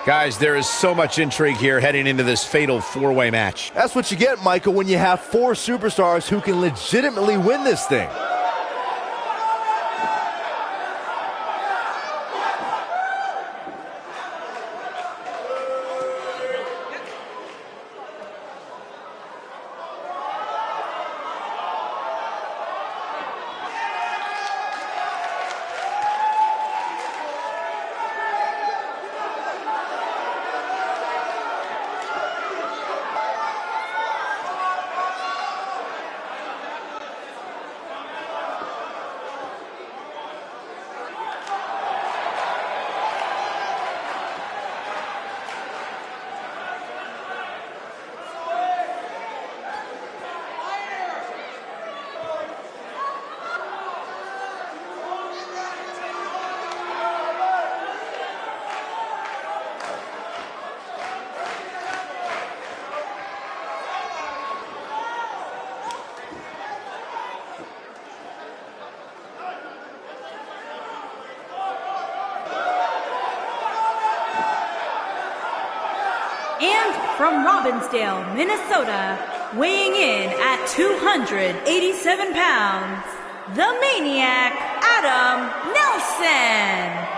Guys, there is so much intrigue here heading into this fatal four-way match. That's what you get, Michael, when you have 4 superstars who can legitimately win this thing. And from Robbinsdale, Minnesota, weighing in at 287 pounds, the Maniac, Adam Nelson.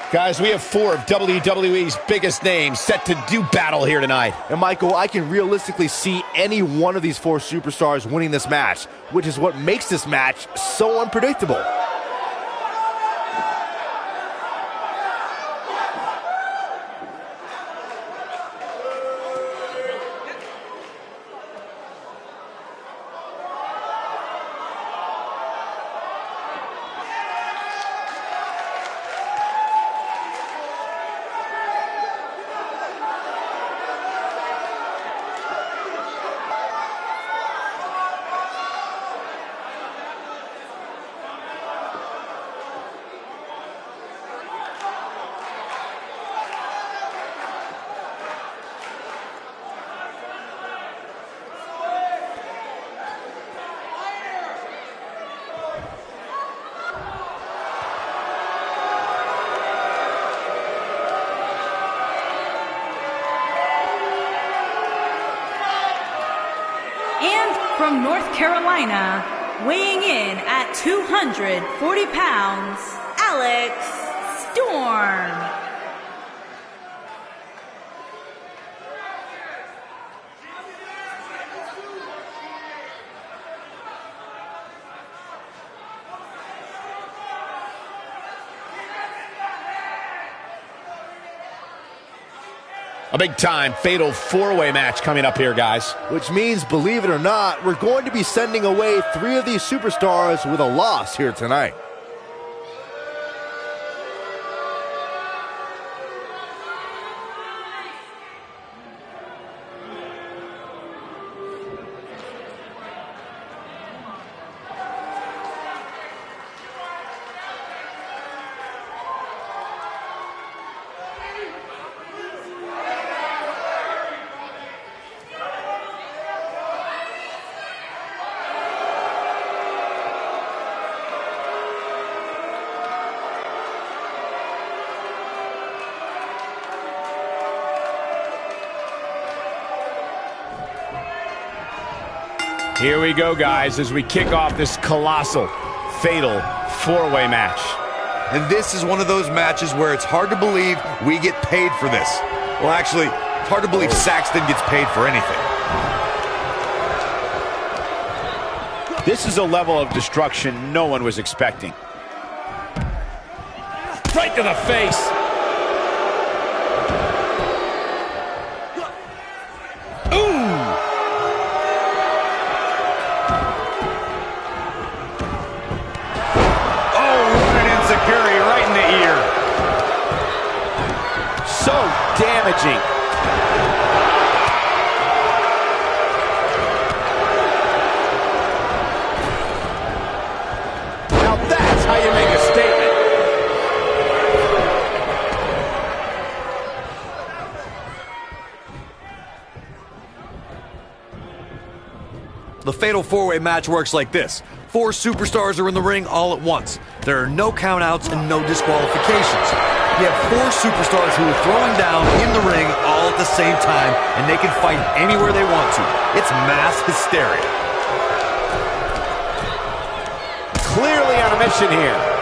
Guys, we have 4 of WWE's biggest names set to do battle here tonight. And Michael, I can realistically see any one of these 4 superstars winning this match, which is what makes this match so unpredictable. From North Carolina, weighing in at 240 pounds, Alex Storm. A big-time fatal four-way match coming up here, guys. Which means, believe it or not, we're going to be sending away 3 of these superstars with a loss here tonight. Here we go, guys, as we kick off this colossal, fatal four-way match. And this is one of those matches where it's hard to believe we get paid for this. Well, actually, it's hard to believe Saxton gets paid for anything. This is a level of destruction no one was expecting. Right to the face. damaging. Now that's how you make a statement. The Fatal 4-Way match works like this. 4 superstars are in the ring all at once. There are no countouts and no disqualifications. You have 4 superstars who are throwing down in the ring all at the same time, and they can fight anywhere they want to. It's mass hysteria. Clearly on a mission here.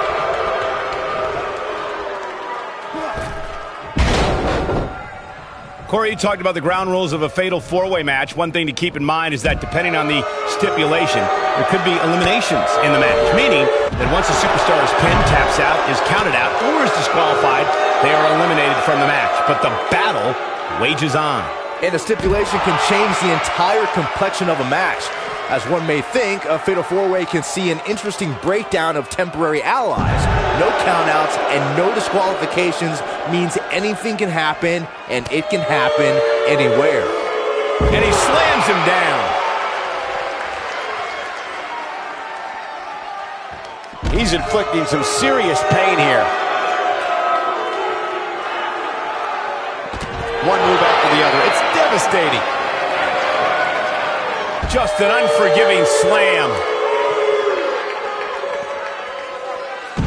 Corey, you talked about the ground rules of a Fatal 4-Way match. One thing to keep in mind is that depending on the stipulation, there could be eliminations in the match, meaning that once a superstar is pinned, taps out, is counted out, or is disqualified, they are eliminated from the match. But the battle wages on. And a stipulation can change the entire complexion of a match. As one may think, a Fatal 4-Way can see an interesting breakdown of temporary allies. No countouts and no disqualifications means anything can happen, and it can happen anywhere. And he slams him down. He's inflicting some serious pain here. One move after the other. It's devastating. Just an unforgiving slam.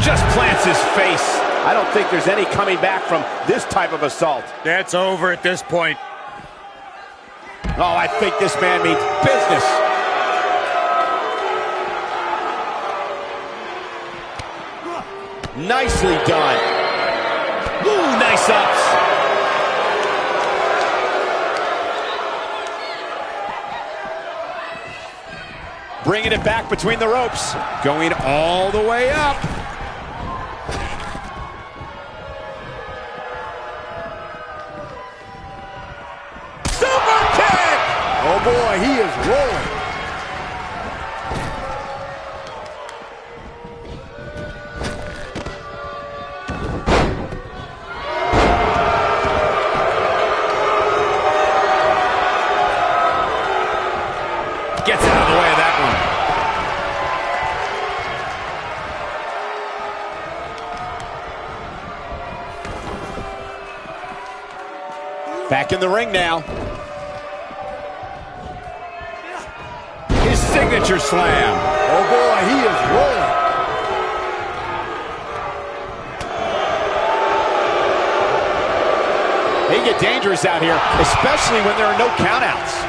Just plants his face. I don't think there's any coming back from this type of assault. That's over at this point. Oh, I think this man means business. Nicely done. Ooh, nice ups. Bringing it back between the ropes. Going all the way up. Super kick! Oh boy, he is rolling. Gets out of the way of that one. Back in the ring now. His signature slam. Oh boy, he is rolling. They get dangerous out here, especially when there are no countouts.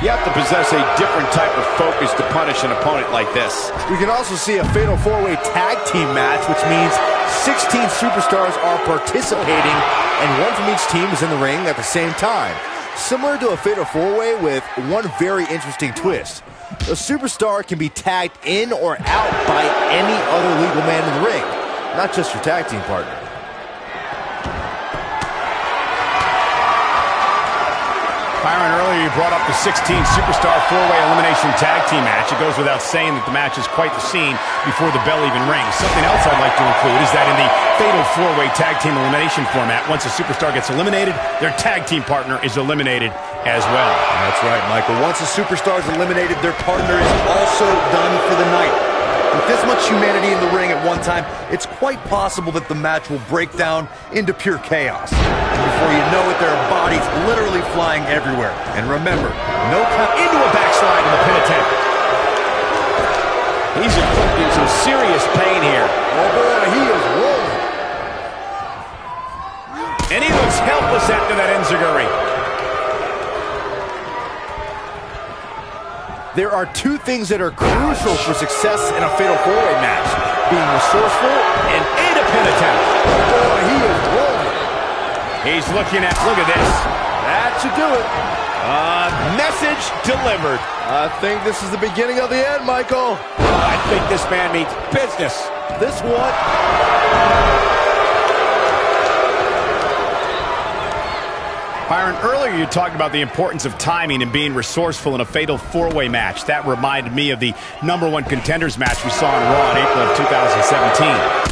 You have to possess a different type of focus to punish an opponent like this. We can also see a Fatal 4-Way tag team match, which means 16 superstars are participating, and one from each team is in the ring at the same time. Similar to a Fatal 4-Way with one very interesting twist. A superstar can be tagged in or out by any other legal man in the ring, not just your tag team partner. Byron, earlier you brought up the 16-superstar 4-way elimination tag team match. It goes without saying that the match is quite the scene before the bell even rings. Something else I'd like to include is that in the Fatal 4-way tag team elimination format, once a superstar gets eliminated, their tag team partner is eliminated as well. That's right, Michael. Once a superstar is eliminated, their partner is also done for the night. With this much humanity in the ring at one time, it's quite possible that the match will break down into pure chaos. And before you know it, there are bodies literally flying everywhere. And remember, no count Into a backslide in the pin attempt. He's inflicting some serious pain here. Oh boy, he is rolling. And he looks helpless after that enziguri. There are two things that are crucial for success in a Fatal 4-Way match: being resourceful and A pin attempt. oh boy, he is rolling. He's looking at, look at this. That should do it. Message delivered. I think this is the beginning of the end, Michael. I think this man means business. This one. Byron, earlier you talked about the importance of timing and being resourceful in a fatal four-way match. That reminded me of the #1 contenders match we saw on Raw in April of 2017.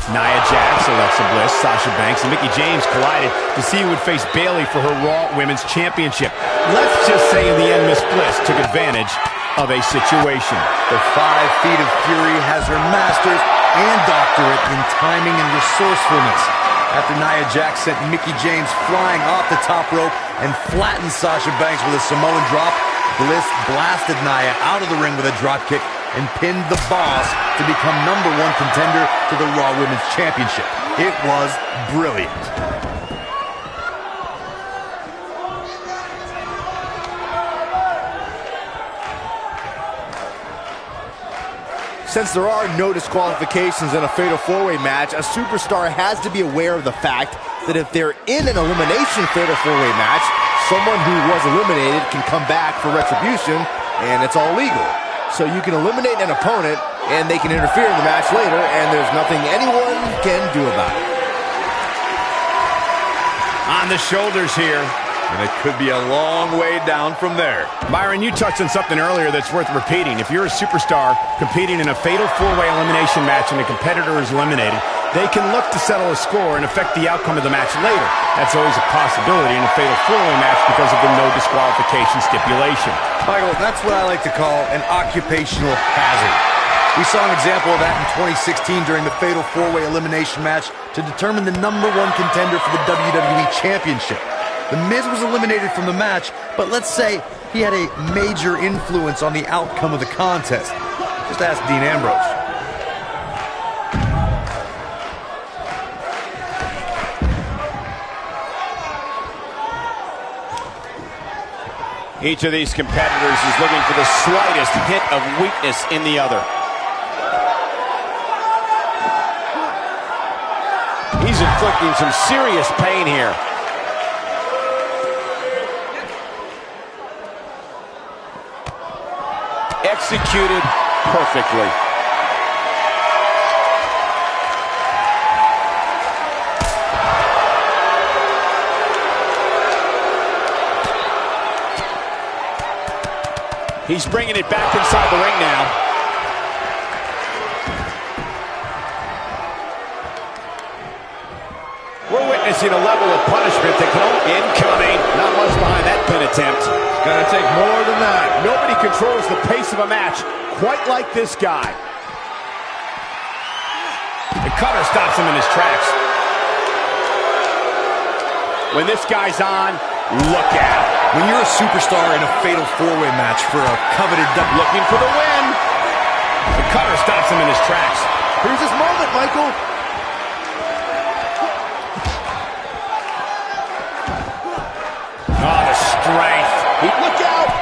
Nia Jax, Alexa Bliss, Sasha Banks, and Mickie James collided to see who would face Bayley for her Raw Women's Championship. Let's just say in the end, Miss Bliss took advantage of a situation. The 5 feet of fury has her master's and doctorate in timing and resourcefulness. After Nia Jax sent Mickie James flying off the top rope and flattened Sasha Banks with a Samoan drop, Bliss blasted Nia out of the ring with a dropkick and pinned the Boss to become #1 contender to the Raw Women's Championship. It was brilliant. Since there are no disqualifications in a fatal four-way match, a superstar has to be aware of the fact that if they're in an elimination fatal four-way match, someone who was eliminated can come back for retribution, and it's all legal. So you can eliminate an opponent, and they can interfere in the match later, and there's nothing anyone can do about it. On the shoulders here. And it could be a long way down from there. Byron, you touched on something earlier that's worth repeating. If you're a superstar competing in a fatal four-way elimination match and a competitor is eliminated, they can look to settle a score and affect the outcome of the match later. That's always a possibility in a fatal four-way match because of the no disqualification stipulation. Michael, that's what I like to call an occupational hazard. We saw an example of that in 2016 during the fatal four-way elimination match to determine the #1 contender for the WWE Championship. The Miz was eliminated from the match, but let's say he had a major influence on the outcome of the contest. Just ask Dean Ambrose. Each of these competitors is looking for the slightest hint of weakness in the other. He's inflicting some serious pain here. Executed perfectly. He's bringing it back inside the ring now. We're witnessing a level of punishment that can only incoming. Not much behind that pin attempt. It's gonna take more than that. Nobody controls the pace of a match quite like this guy. The cutter stops him in his tracks. When this guy's on, look out. When you're a superstar in a fatal four-way match for a coveted Looking for the win. The cutter stops him in his tracks. Here's his moment, Michael. Oh, the strength. Look out.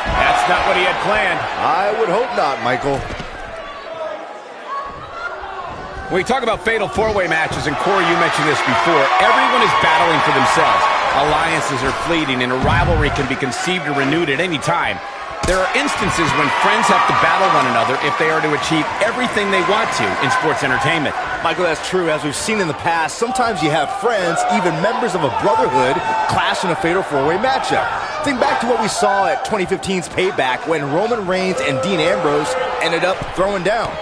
That's not what he had planned. I would hope not, Michael. When we talk about fatal four-way matches, and Corey, you mentioned this before, everyone is battling for themselves. Alliances are fleeting, and a rivalry can be conceived or renewed at any time. There are instances when friends have to battle one another if they are to achieve everything they want to in sports entertainment. Michael, that's true. As we've seen in the past, sometimes you have friends, even members of a brotherhood, clash in a fatal four-way matchup. Think back to what we saw at 2015's Payback when Roman Reigns and Dean Ambrose ended up throwing down. I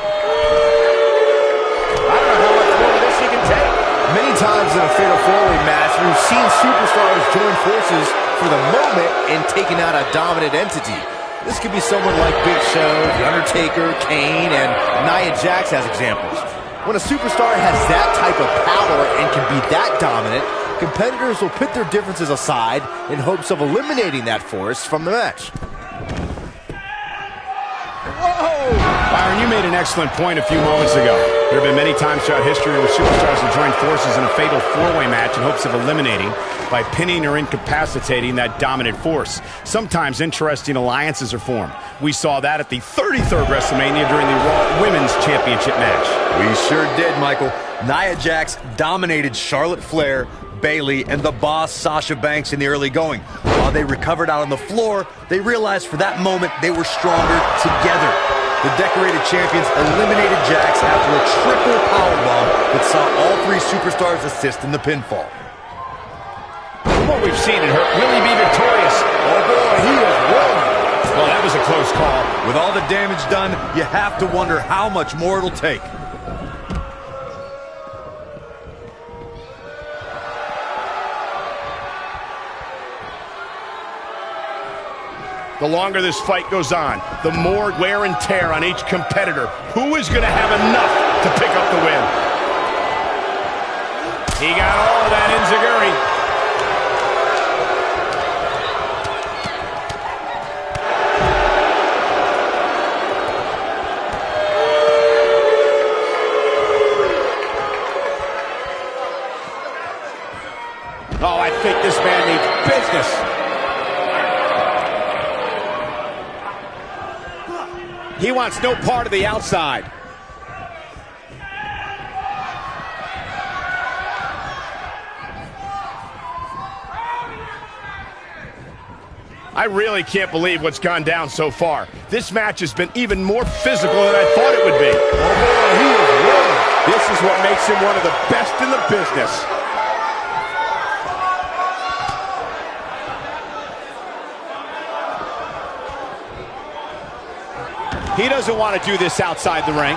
don't know how much more of this he can take. Many times in a fatal four-way match, we've seen superstars join forces for the moment in taking out a dominant entity. This could be someone like Big Show, The Undertaker, Kane, and Nia Jax as examples. When a superstar has that type of power and can be that dominant, competitors will put their differences aside in hopes of eliminating that force from the match. Whoa! Byron, you made an excellent point a few moments ago. There have been many times throughout history where superstars have joined forces in a fatal four-way match in hopes of eliminating by pinning or incapacitating that dominant force. Sometimes interesting alliances are formed. We saw that at the 33rd WrestleMania during the Raw Women's Championship match. We sure did, Michael. Nia Jax dominated Charlotte Flair, Bayley, and the Boss Sasha Banks in the early going. While they recovered out on the floor, they realized for that moment they were stronger together. The decorated champions eliminated Jax after a triple powerbomb that saw all three superstars assist in the pinfall. what we've seen it hurt. Will he be victorious? Oh boy, he is rolling. Well, that was a close call. With all the damage done, you have to wonder how much more it'll take. The longer this fight goes on, the more wear and tear on each competitor. Who is going to have enough to pick up the win? He got all of that enziguri. Oh, I think this man needs business. He wants no part of the outside. I really can't believe what's gone down so far. This match has been even more physical than I thought it would be. Oh boy, he is rolling. This is what makes him one of the best in the business. He doesn't want to do this outside the ring.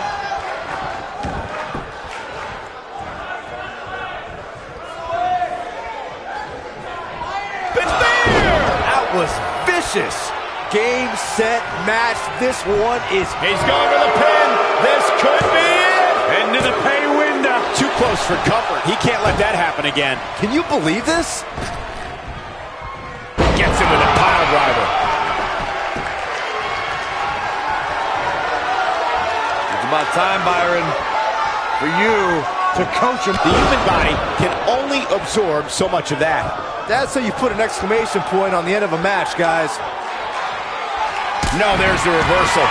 That was vicious. Game, set, match. This one is... He's going for the pin. This could be it. Into the pay window. too close for comfort. He can't let that happen again. Can you believe this? Gets him with a pile driver. It's about time, Byron, for you to coach him. The human body can only absorb so much of that. That's how you put an exclamation point on the end of a match, guys. No, there's the reversal.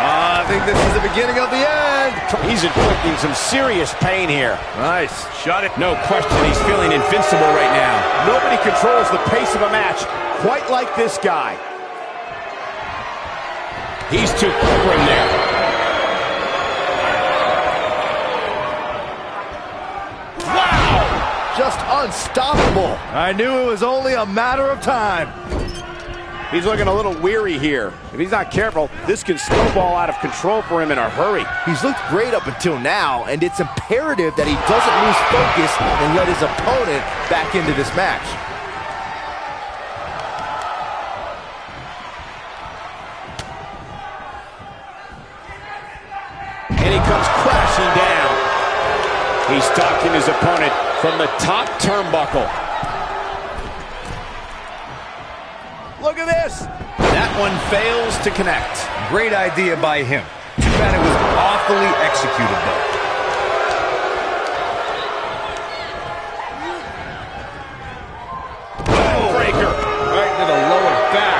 I think this is the beginning of the end. He's inflicting some serious pain here. Nice. Shut it. No question, he's feeling invincible right now. Nobody controls the pace of a match quite like this guy. He's too quick for him there. Wow! Just unstoppable. I knew it was only a matter of time. He's looking a little weary here. If he's not careful, this can snowball out of control for him in a hurry. He's looked great up until now, and it's imperative that he doesn't lose focus and let his opponent back into this match. And he comes crashing down. He's stalking his opponent from the top turnbuckle. Look at this. That one fails to connect. Great idea by him. Too bad it was awfully executed, though. Breaker. Right to the lower back.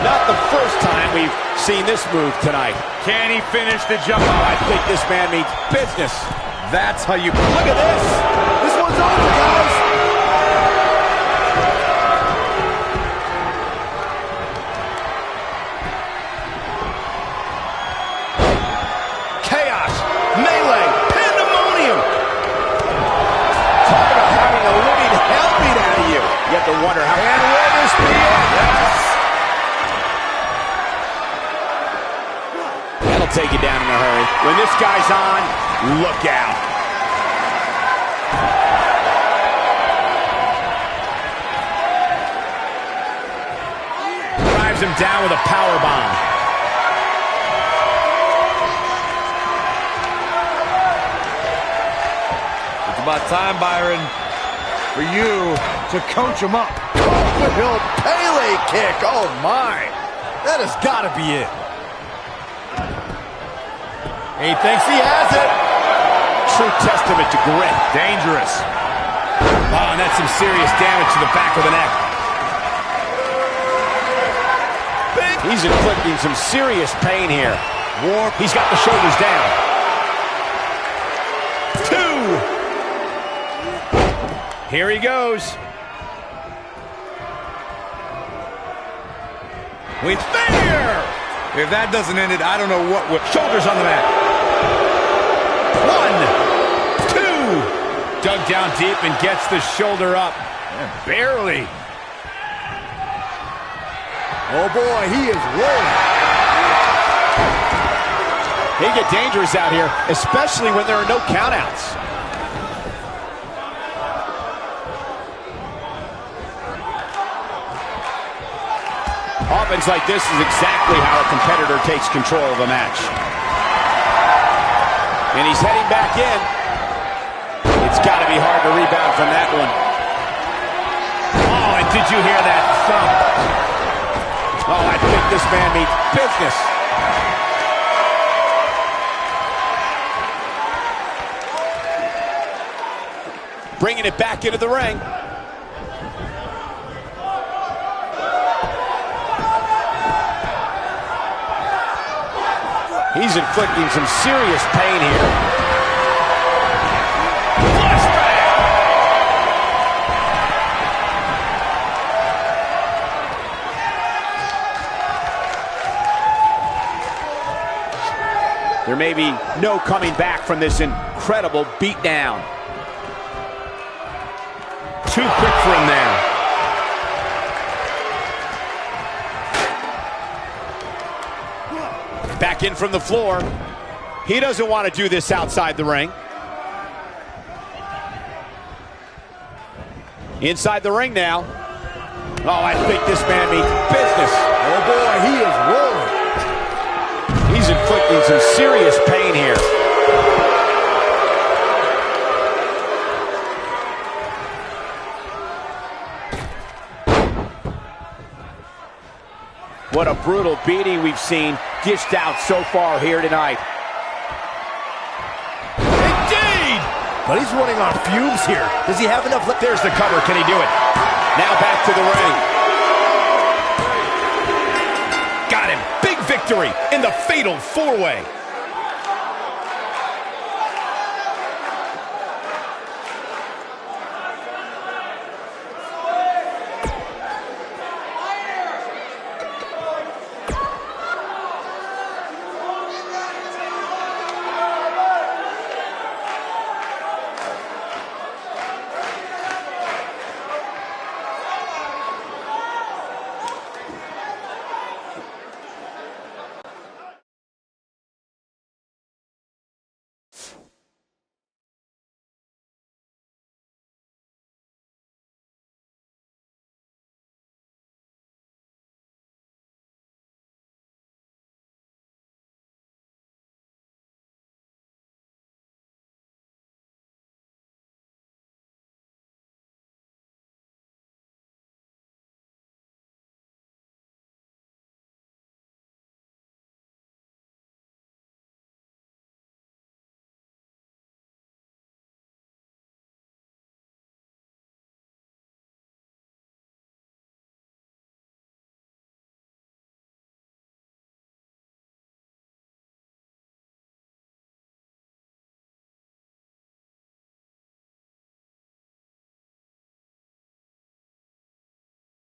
Not the first time we've seen this move tonight. Can he finish the jump? Oh, I think this man means business. That's how you... Look at this. This one's over, guys. Chaos, melee, pandemonium. Talk about having a living hell beat out of you. You have to wonder how... And will this be it? Yes. That'll take you down in a hurry. When this guy's on, look out. Drives him down with a power bomb. It's about time, Byron, for you to coach him up. Hill Pele kick. Oh, my. That has got to be it. He thinks he has it. True testament to grit. Dangerous. Oh, and that's some serious damage to the back of the neck. He's inflicting some serious pain here. He's got the shoulders down. 2. Here he goes. With fear. If that doesn't end it, I don't know what would. Shoulders on the mat. 1, 2. Dug down deep and gets the shoulder up. Barely. Oh boy, he is rolling. They get dangerous out here, especially when there are no countouts. Offense like this is exactly how a competitor takes control of a match. And he's heading back in. It's got to be hard to rebound from that one. Oh, and did you hear that thump? Oh, I think this man means business. Bringing it back into the ring. He's inflicting some serious pain here. Flashback! There may be no coming back from this incredible beatdown. Too quick for him there. Back in from the floor. He doesn't want to do this outside the ring. Inside the ring now. Oh, I think this man means business. Oh boy, he is rolling. He's inflicting some serious pain here. What a brutal beating we've seen dished out so far here tonight. Indeed! But he's running on fumes here. Does he have enough left? There's the cover. Can he do it? Now back to the ring. Got him. Big victory in the fatal four-way.